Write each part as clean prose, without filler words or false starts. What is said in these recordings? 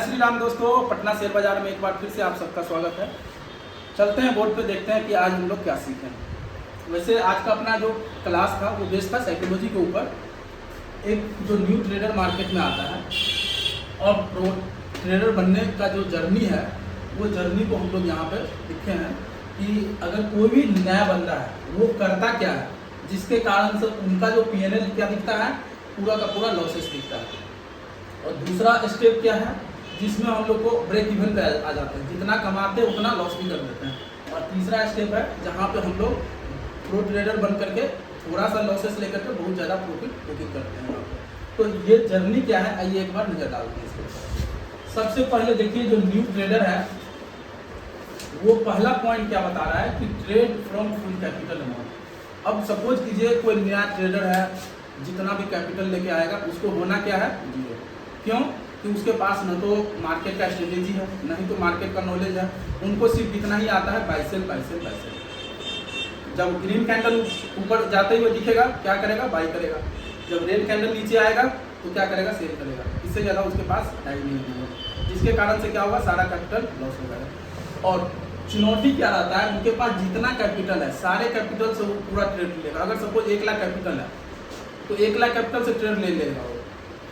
श्री राम दोस्तों, पटना शेयर बाजार में एक बार फिर से आप सबका स्वागत है। चलते हैं बोर्ड पे, देखते हैं कि आज हम लोग क्या सीखें। वैसे आज का अपना जो क्लास था वो बेस्ड था साइकोलॉजी के ऊपर। एक जो न्यू ट्रेडर मार्केट में आता है और प्रो ट्रेडर बनने का जो जर्नी है वो जर्नी को हम लोग यहाँ पे लिखे हैं कि अगर कोई भी नया बंदा है वो करता क्या है, जिसके कारण से उनका जो PNL क्या दिखता है, पूरा का पूरा लॉसेस दिखता है। और दूसरा स्टेप क्या है जिसमें हम लोग को ब्रेक इवन पे आ जाते हैं, जितना कमाते हैं उतना लॉस भी कर देते हैं। और तीसरा स्टेप है जहाँ पे हम लोग प्रो ट्रेडर बन करके थोड़ा सा लॉसेस लेकर के बहुत ज़्यादा प्रॉफिट बुकिंग करते हैं। तो ये जर्नी क्या है, आइए एक बार नज़र डालते हैं इसके। सबसे पहले देखिए, जो न्यू ट्रेडर है वो पहला पॉइंट क्या बता रहा है कि trade from full capital amount. अब सपोज कीजिए कोई नया ट्रेडर है, जितना भी कैपिटल लेके आएगा उसको होना क्या है, जीरो। क्यों? कि उसके पास न तो मार्केट का स्ट्रेटेजी है, न ही तो मार्केट का नॉलेज है। उनको सिर्फ इतना ही आता है, buy sell buy sell buy sell. जब ग्रीन कैंडल ऊपर जाते हुए दिखेगा क्या करेगा, बाय करेगा। जब रेड कैंडल नीचे आएगा तो क्या करेगा, सेल करेगा। इससे ज़्यादा उसके पास टाइम नहीं होगा, जिसके कारण से क्या होगा, सारा कैपिटल लॉस हो जाएगा। और चुनौती क्या रहता है, उनके पास जितना कैपिटल है सारे कैपिटल से वो पूरा ट्रेड लेगा। अगर सपोज 1 लाख कैपिटल है तो 1 लाख कैपिटल से ट्रेड ले लेगा वो।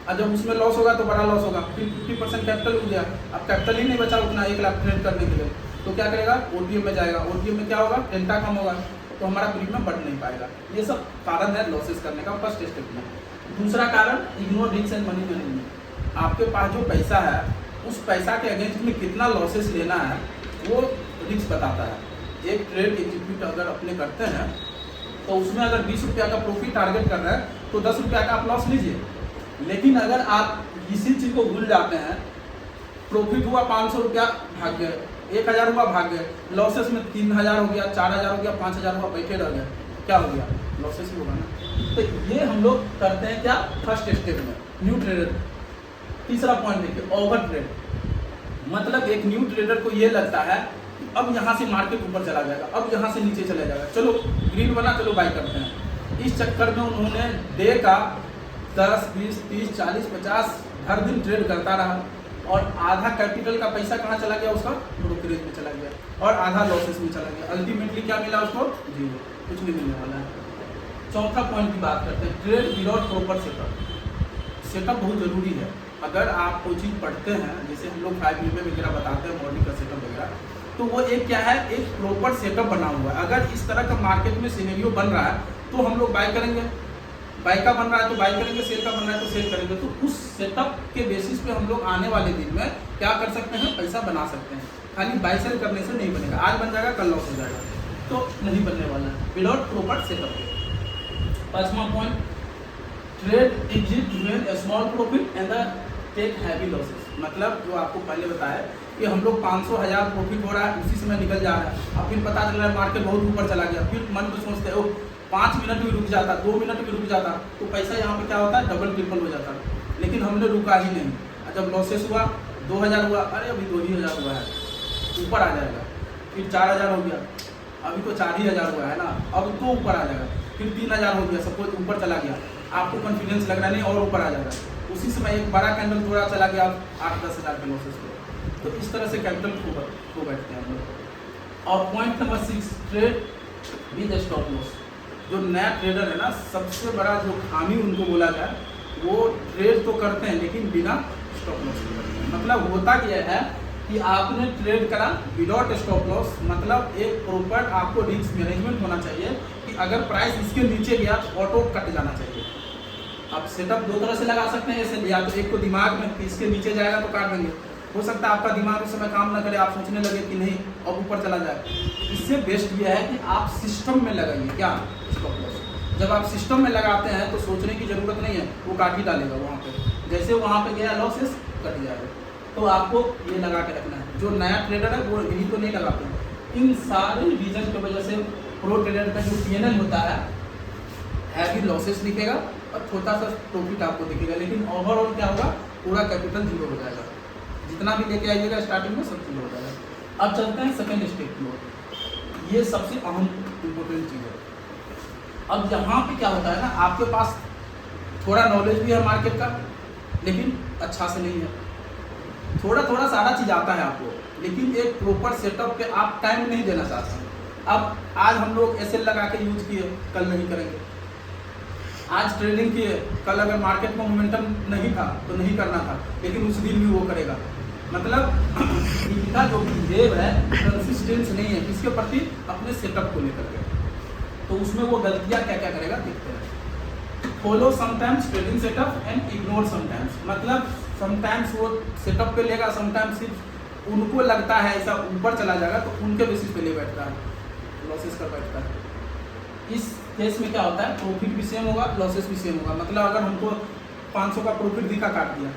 और जब उसमें लॉस होगा तो बड़ा लॉस होगा, फिर 50% कैपिटल उड़ गया। अब कैपिटल ही नहीं बचा उतना 1 लाख ट्रेड करने के लिए, तो क्या करेगा, OTM में जाएगा। OTM में क्या होगा, डेल्टा कम होगा, तो हमारा प्रीमियम बढ़ नहीं पाएगा। ये सब कारण है लॉसेस करने का फर्स्ट स्टेप में। दूसरा कारण, ignore risk and money management. आपके पास जो पैसा है उस पैसा के अगेंस्ट में कितना लॉसेस लेना है वो रिस्क बताता है। एक ट्रेड एग्जीक्यूट अगर अपने करते हैं तो उसमें अगर 20 रुपया का प्रॉफिट टारगेट कर रहे हैं तो 10 रुपया का आप लॉस लीजिए। लेकिन अगर आप इसी चीज़ को भूल जाते हैं, प्रॉफिट हुआ 500 रुपया भाग गए, 1000 हुआ भाग गए, लॉसेस में 3000 हो गया, 4000 हो गया, 5000 हुआ, बैठे रह गए, क्या हो गया, लॉसेस ही होगा ना। तो ये हम लोग करते हैं क्या, फर्स्ट स्टेप में न्यू ट्रेडर। तीसरा पॉइंट देखिए, ओवर ट्रेड। मतलब एक न्यू ट्रेडर को ये लगता है कि अब यहाँ से मार्केट ऊपर चला जाएगा, अब यहाँ से नीचे चला जाएगा, चलो ग्रीन बना, चलो बाई करते हैं। इस चक्कर में उन्होंने डे का 10, 20, 30, 40, 50 हर दिन ट्रेड करता रहा और आधा कैपिटल का पैसा कहाँ चला गया, उसका ब्रोकरेज में चला गया और आधा लॉसेस में चला गया। अल्टीमेटली क्या मिला उसको, जीरो, कुछ नहीं मिलने वाला है। चौथा पॉइंट की बात करते हैं, trade without proper setup. Setup बहुत ज़रूरी है। अगर आप कोई चीज़ पढ़ते हैं, जैसे हम लोग 5 वगैरह बताते हैं मॉर्निंग का सेटअप वगैरह, तो वो एक क्या है, एक प्रॉपर सेटअप बना हुआ है। अगर इस तरह का मार्केट में सिनेरियो बन रहा है तो हम लोग बाय करेंगे, बाय का बन रहा है तो बाय करेंगे, सेल का बन रहा है तो सेल करेंगे। तो उस सेटअप के बेसिस पे हम लोग आने वाले दिन में क्या कर सकते हैं, पैसा बना सकते हैं। खाली बाय सेल करने से नहीं बनेगा, आज बन जाएगा कल लॉस हो जाएगा, तो नहीं बनने वाला है विदाउट प्रॉपर सेटअप। पांचवा point, trade exit when a small profit and take heavy losses. मतलब जो आपको पहले बताया कि हम लोग 500,000 प्रॉफिट हो रहा है, उसी समय निकल जा रहा है। अब फिर पता चल रहा है मार्केट बहुत ऊपर चला गया, फिर मन में सोचते हो 5 मिनट भी रुक जाता, 2 मिनट भी रुक जाता, तो पैसा यहाँ पे क्या होता है, डबल ट्रिपल हो जाता। लेकिन हमने रुका ही नहीं। जब लॉसेस हुआ 2000 हुआ, अरे अभी 2000 हुआ है, ऊपर आ जाएगा। फिर 4000 हो गया, अभी तो 4000 हुआ है ना, अब तो ऊपर आ जाएगा। फिर 3000 हो गया, सपोज ऊपर चला गया, आपको कॉन्फिडेंस लग रहा नहीं और ऊपर आ जाएगा। उसी समय एक बड़ा कैंडल थोड़ा चला गया, 8-10 हज़ार के लॉसेस हो। तो इस तरह से कैपिटल खो बैठते हैं हम लोग। और point number 6, trade with stop loss. जो नया ट्रेडर है ना, सबसे बड़ा जो खामी उनको बोला जाए, वो ट्रेड तो करते हैं लेकिन बिना स्टॉप लॉस के करते हैं। मतलब होता क्या है कि आपने ट्रेड करा विदाउट स्टॉप लॉस, मतलब एक प्रॉपर आपको रिस्क मैनेजमेंट होना चाहिए कि अगर प्राइस इसके नीचे गया तो ऑटो कट जाना चाहिए। आप सेटअप 2 तरह से लगा सकते हैं ऐसे, या तो एक को दिमाग में कि इसके नीचे जाएगा तो काट देंगे। हो सकता है आपका दिमाग उस समय काम न करे, आप सोचने लगे कि नहीं अब ऊपर चला जाए। इससे बेस्ट ये है कि आप सिस्टम में लगाइए क्या, स्टॉप लॉस। जब आप सिस्टम में लगाते हैं तो सोचने की ज़रूरत नहीं है, वो काट ही डालेगा वहाँ पे। जैसे वहाँ पे गया लॉसेस कट जाएगा। तो आपको ये लगा के रखना है। जो नया ट्रेडर है वो यही तो नहीं लगाते हैं। इन सारे रीजन की वजह से प्रो ट्रेडर का जो PNL होता है हैवी लॉसेस दिखेगा और छोटा सा प्रॉफिट आपको दिखेगा, लेकिन ओवरऑल क्या होगा, पूरा कैपिटल जीरो हो जाएगा। जितना भी लेके आइएगा स्टार्टिंग में सब जीरो हो जाएगा। अब चलते हैं सेकेंड स्टेप की ओर। ये सबसे अहम इम्पोर्टेंट चीज़ है। अब यहाँ पे क्या होता है ना, आपके पास थोड़ा नॉलेज भी है मार्केट का, लेकिन अच्छा से नहीं है। थोड़ा थोड़ा सारा चीज़ आता है आपको, लेकिन एक प्रॉपर सेटअप पे आप टाइम नहीं देना चाहते हैं। अब आज हम लोग एसएल लगा के यूज किए, कल नहीं करेंगे। आज ट्रेडिंग किए, कल अगर मार्केट में मोमेंटम नहीं था तो नहीं करना था, लेकिन उस दिन भी वो करेगा। मतलब इनका जो बिहेव है कंसिस्टेंस नहीं है किसके प्रति, अपने सेटअप को लेकर के। तो उसमें वो गलतियाँ क्या क्या करेगा देखते हैं। Follow sometimes trading setup and ignore sometimes, मतलब समटाइम्स वो सेटअप पे लेगा, समटाइम्स सिर्फ उनको लगता है ऐसा ऊपर चला जाएगा तो उनके बेसिस पे ले बैठता है, लॉसेस कर बैठता है। इस केस में क्या होता है, प्रॉफिट भी सेम होगा, लॉसेस भी सेम होगा। मतलब अगर हमको 500 का प्रॉफिट दिखा काट दिया,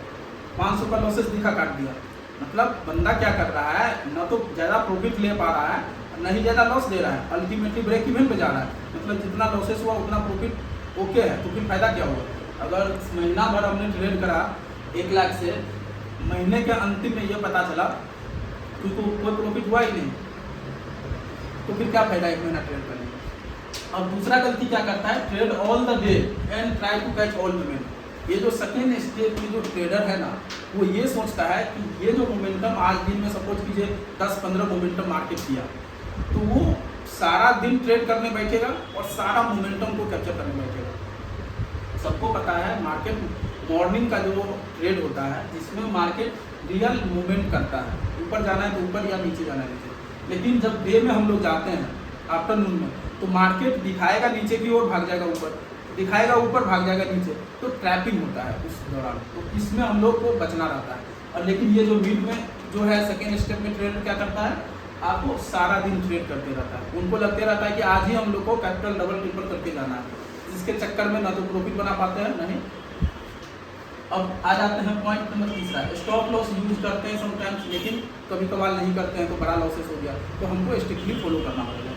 500 का लॉसेस दिखा काट दिया, मतलब बंदा क्या कर रहा है, न तो ज़्यादा प्रॉफिट ले पा रहा है, न ही ज़्यादा लॉस दे रहा है, अल्टीमेटली ब्रेक इवन पे जा रहा है। मतलब जितना लॉसेस हुआ उतना प्रॉफिट ओके है, तो फिर फायदा क्या हुआ। अगर महीना भर हमने ट्रेड करा 1 लाख से, महीने के अंतिम में ये पता चला क्योंकि कोई प्रॉफिट हुआ ही नहीं, तो फिर क्या फायदा 1 महीना ट्रेड करने। अब दूसरा गलती क्या करता है, trade all the day and try to catch all moment. ये जो सेकेंड स्टेप की जो ट्रेडर है ना, वो ये सोचता है कि ये जो मोमेंटम आज दिन में सपोज कीजिए 10-15 मोमेंटम मार्केट किया, तो वो सारा दिन ट्रेड करने बैठेगा और सारा मोमेंटम को कैप्चर करने बैठेगा। सबको पता है मार्केट मॉर्निंग का जो ट्रेड होता है जिसमें मार्केट रियल मूवमेंट करता है, ऊपर जाना है तो ऊपर या नीचे जाना है नीचे। लेकिन जब डे में हम लोग जाते हैं आफ्टरनून में, तो मार्केट दिखाएगा नीचे की ओर भाग जाएगा ऊपर, दिखाएगा ऊपर भाग जाएगा नीचे, तो ट्रैपिंग होता है उस दौरान। तो इसमें हम लोग को बचना रहता है। और लेकिन ये जो मिड में जो है सेकेंड स्टेप में ट्रेडर क्या करता है, आपको सारा दिन ट्रेड करते रहता है। उनको लगते रहता है कि आज ही हम लोग को कैपिटल डबल ट्रिपल करके जाना है, जिसके चक्कर में ना तो प्रॉफिट बना पाते हैं नहीं। अब आ जाते हैं पॉइंट नंबर तीसरा, स्टॉप लॉस यूज करते हैं समटाइम्स, लेकिन कभी कभार नहीं करते हैं तो बड़ा लॉसेस हो गया, तो हमको स्ट्रिक्टली फॉलो करना पड़ेगा।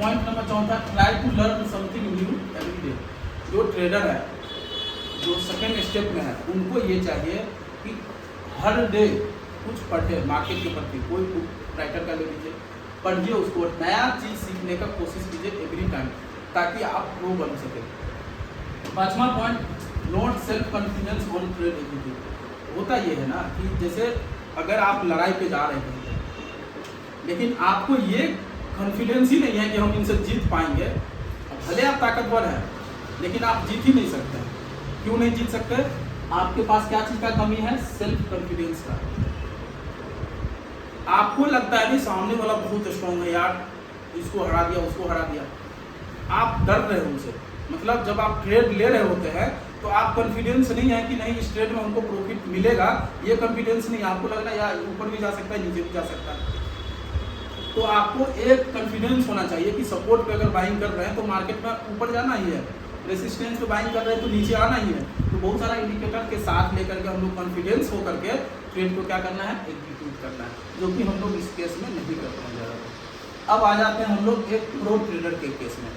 पॉइंट नंबर चौथा, try to learn something new every day. जो ट्रेडर है, जो सेकेंड स्टेप में है, उनको ये चाहिए कि हर डे कुछ पढ़े मार्केट के प्रति, कोई राइटर का ले लीजिए, पढ़िए उसको, नया चीज़ सीखने का कोशिश कीजिए एवरी टाइम, ताकि आप प्रो बन सके। 5वां point, not self confidence on trade execute. होता ये है ना कि जैसे अगर आप लड़ाई पे जा रहे हैं, लेकिन आपको ये कॉन्फिडेंस ही नहीं है कि हम इनसे जीत पाएंगे, भले आप ताकतवर हैं लेकिन आप जीत ही नहीं सकते। क्यों नहीं जीत सकते, आपके पास क्या चीज़ का कमी है, सेल्फ कॉन्फिडेंस का। आपको लगता है कि सामने वाला बहुत स्ट्रॉन्ग है यार, इसको हरा दिया उसको हरा दिया, आप डर रहे हो उनसे। मतलब जब आप ट्रेड ले रहे होते हैं तो आप कॉन्फिडेंस नहीं है कि नहीं इस ट्रेड में हमको प्रॉफिट मिलेगा, ये कॉन्फिडेंस नहीं, आपको लग रहा है यार ऊपर भी जा सकता है नीचे भी जा सकता है। तो आपको एक कॉन्फिडेंस होना चाहिए कि सपोर्ट पे अगर बाइंग कर रहे हैं तो मार्केट में ऊपर जाना ही है, रेसिस्टेंस पे बाइंग कर रहे हैं तो नीचे आना ही है। तो बहुत सारा इंडिकेटर के साथ लेकर के हम लोग कॉन्फिडेंस होकर के ट्रेड को क्या करना है, एग्जीक्यूट करना है, जो कि हम लोग इस केस में नहीं करते हैं ज़्यादा। अब आ जाते हैं हम लोग एक प्रो ट्रेडर के केस में।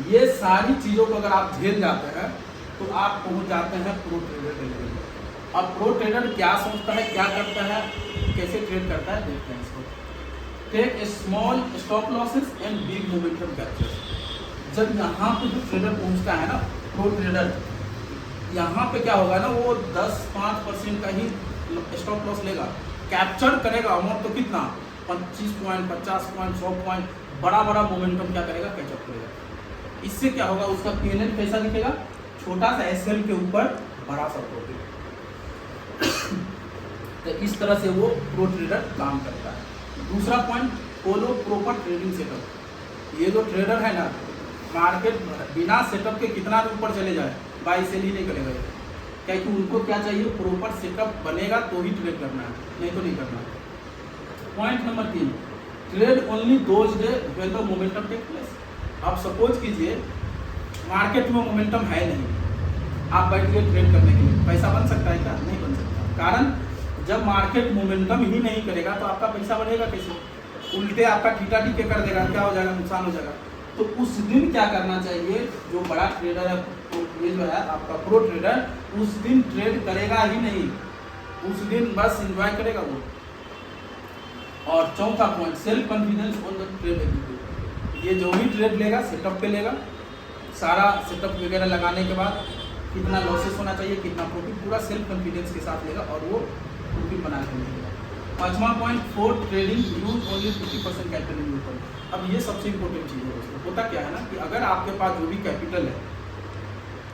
ये सारी चीज़ों को अगर आप झेल जाते हैं तो आप पहुंच जाते हैं प्रो ट्रेडर के लेवल पर। अब प्रो ट्रेडर क्या सोचता है, क्या करता है, कैसे ट्रेड करता है, देखते हैं इसको। Take a small stop losses and big momentum capture. जब यहाँ पे जो ट्रेडर पहुँचता है ना, प्रो ट्रेडर, यहाँ पे क्या होगा ना, वो 10-5% का ही स्टॉप लॉस लेगा, कैप्चर करेगा अमाउंट तो कितना, 25 पॉइंट, 50 पॉइंट, 100 पॉइंट, बड़ा बड़ा मोमेंटम क्या करेगा, कैचअप करेगा। इससे क्या होगा, उसका पीएनएल कैसा दिखेगा, छोटा सा एसएल के ऊपर बड़ा सा प्रॉफिट। तो इस तरह से वो प्रो ट्रेडर काम करता है। दूसरा point, follow proper trading setup. ये जो ट्रेडर है ना, मार्केट बिना सेटअप के कितना भी ऊपर चले जाए, बाई सेल ही नहीं करेगा, क्योंकि उनको क्या चाहिए, प्रॉपर सेटअप बनेगा तो ही ट्रेड करना है, नहीं तो नहीं करना है। Point number 3, trade only those day when the momentum take place. आप सपोज कीजिए मार्केट में मोमेंटम है नहीं, आप बैठ के ट्रेड करने के लिए, पैसा बन सकता है क्या, नहीं बन सकता। कारण जब मार्केट मोमेंटम ही नहीं करेगा तो आपका पैसा बढ़ेगा कैसे, उल्टे आपका टीटा टीके कर देगा, क्या हो जाएगा, नुकसान हो जाएगा। तो उस दिन क्या करना चाहिए, जो बड़ा ट्रेडर है, ये जो है आपका प्रो ट्रेडर, उस दिन ट्रेड करेगा ही नहीं, उस दिन बस एंजॉय करेगा वो। और चौथा point, self confidence on the trade execute. ये जो भी ट्रेड लेगा सेटअप पे लेगा, सारा सेटअप वगैरह लगाने के बाद कितना लॉसेस होना चाहिए, कितना प्रॉफिट, पूरा सेल्फ कॉन्फिडेंस के साथ लेगा और वो प्रॉफिट बना के लेगा। 5वां point, for trading use only 50% capital in use. अब ये सबसे इंपॉर्टेंट चीज़ है दोस्तों। होता क्या है ना कि अगर आपके पास जो भी कैपिटल है,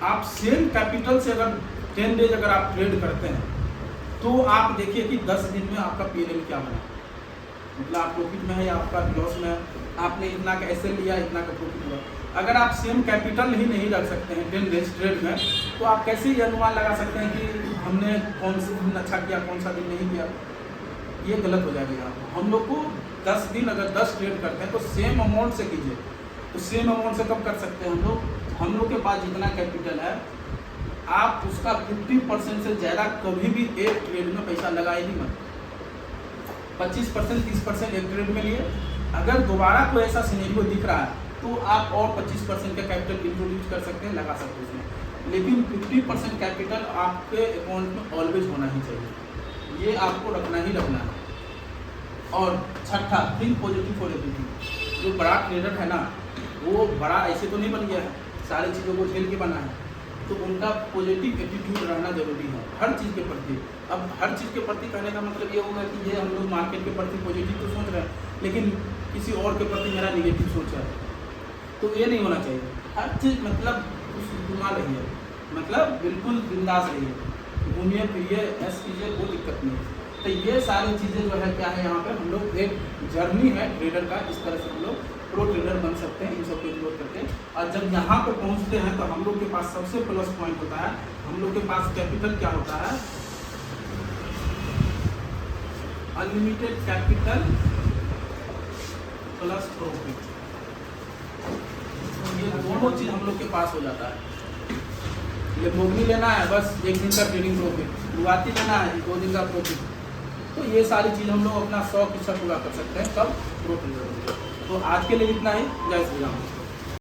आप सेम कैपिटल से अगर 10 डेज अगर आप ट्रेड करते हैं तो आप देखिए कि 10 दिन में आपका पीएनएल क्या बना, मतलब आप प्रॉफिट में है या आपका लॉस में है, आपने इतना का एसएल लिया, इतना का प्रॉफिट हुआ। अगर आप सेम कैपिटल ही नहीं रख सकते हैं 10 डेज ट्रेड में, तो आप कैसे ये अनुमान लगा सकते हैं कि हमने कौन से दिन अच्छा किया, कौन सा दिन नहीं किया? ये गलत हो जाएगा यहाँ पर। हम लोग को 10 दिन अगर 10 ट्रेड करते हैं तो सेम अमाउंट से कीजिए। तो सेम अमाउंट से कब कर सकते हैं हम लोग के पास जितना कैपिटल है, आप उसका 50% से ज़्यादा कभी भी एक ट्रेड में पैसा लगाए ही मत। 25%, 30% एक ट्रेड में लिए, अगर दोबारा कोई ऐसा सिनेरियो दिख रहा है तो आप और 25% का कैपिटल इंट्रोड्यूस कर सकते हैं, लगा सकते हैं उसमें, लेकिन 50% कैपिटल आपके अकाउंट में ऑलवेज होना ही चाहिए। ये आपको रखना ही रखना है। और छठा, थिंक पॉजिटिव फॉर एवरीथिंग। जो बड़ा ट्रेडर है ना, वो बड़ा ऐसे तो नहीं बन गया है, सारी चीज़ों को झेल के बना है, तो उनका पॉजिटिव एटीट्यूड रहना जरूरी है हर चीज़ के प्रति। अब हर चीज़ के प्रति कहने का मतलब ये होगा कि ये हम लोग मार्केट के प्रति पॉजिटिव तो सोच रहे हैं, लेकिन किसी और के प्रति मेरा निगेटिव सोच है, तो ये नहीं होना चाहिए। हर चीज़ मतलब घुमा रही है, मतलब बिल्कुल बिंदास रही है, घूमिए फिरिए, ऐस कीजिए, कोई दिक्कत नहीं। तो ये सारी चीज़ें जो है क्या है, यहाँ पे हम लोग एक जर्नी है ट्रेडर का, इस तरह से हम लोग प्रो ट्रेडर बन सकते हैं इन सब को इग्नोर करके। और जब यहाँ पे पहुँचते हैं तो हम लोग के पास सबसे प्लस पॉइंट होता है, हम लोग के पास कैपिटल क्या होता है, अनलिमिटेड कैपिटल प्लस प्रॉफिट। ये दोनों चीज़ हम लोग के पास हो जाता है। ये बोगनी लेना है, बस 1 दिन का ट्रेडिंग प्रॉफिट, बुगाती लेना है 2 दिन का प्रॉफिट। तो ये सारी चीज़ हम लोग अपना 100% पूरा कर सकते हैं कब, प्रो ट्रेडर। तो आज के लिए इतना ही, जय श्री राम।